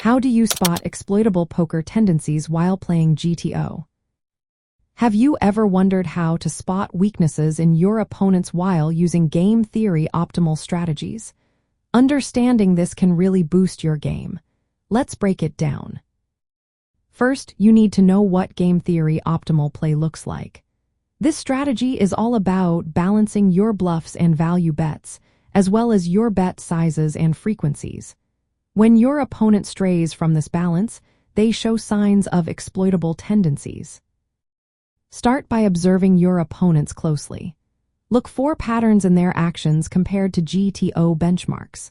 How do you spot exploitable poker tendencies while playing GTO? Have you ever wondered how to spot weaknesses in your opponents while using game theory optimal strategies? Understanding this can really boost your game. Let's break it down. First, you need to know what game theory optimal play looks like. This strategy is all about balancing your bluffs and value bets, as well as your bet sizes and frequencies. When your opponent strays from this balance, they show signs of exploitable tendencies. Start by observing your opponents closely. Look for patterns in their actions compared to GTO benchmarks.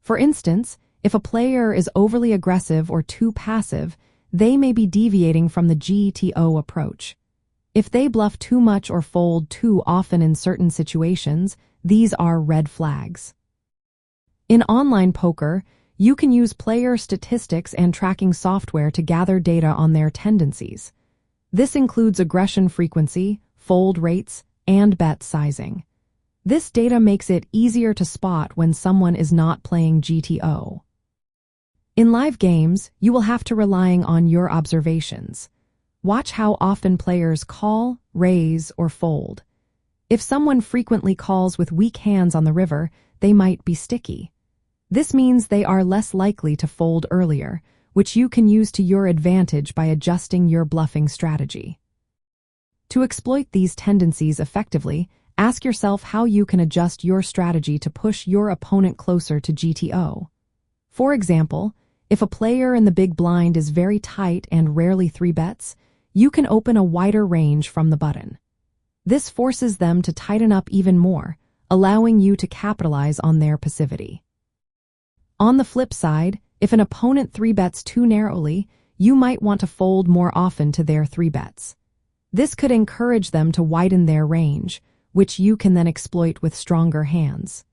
For instance, if a player is overly aggressive or too passive, they may be deviating from the GTO approach. If they bluff too much or fold too often in certain situations, these are red flags. In online poker, you can use player statistics and tracking software to gather data on their tendencies. This includes aggression frequency, fold rates, and bet sizing. This data makes it easier to spot when someone is not playing GTO. In live games, you will have to rely on your observations. Watch how often players call, raise, or fold. If someone frequently calls with weak hands on the river, they might be sticky. This means they are less likely to fold earlier, which you can use to your advantage by adjusting your bluffing strategy. To exploit these tendencies effectively, ask yourself how you can adjust your strategy to push your opponent closer to GTO. For example, if a player in the big blind is very tight and rarely 3-bets, you can open a wider range from the button. This forces them to tighten up even more, allowing you to capitalize on their passivity. On the flip side, if an opponent 3-bets too narrowly, you might want to fold more often to their 3-bets. This could encourage them to widen their range, which you can then exploit with stronger hands.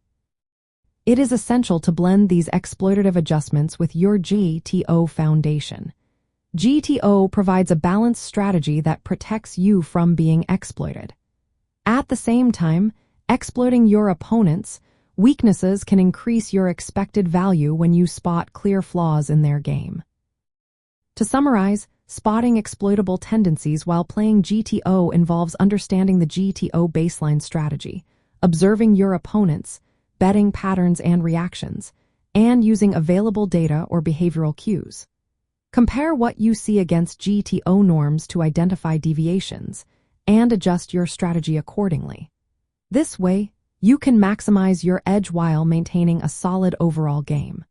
It is essential to blend these exploitative adjustments with your GTO foundation. GTO provides a balanced strategy that protects you from being exploited. At the same time, exploiting your opponents' weaknesses can increase your expected value when you spot clear flaws in their game. To summarize, spotting exploitable tendencies while playing GTO involves understanding the GTO baseline strategy, observing your opponents, betting patterns and reactions, and using available data or behavioral cues. Compare what you see against GTO norms to identify deviations, and adjust your strategy accordingly. This way, you can maximize your edge while maintaining a solid overall game.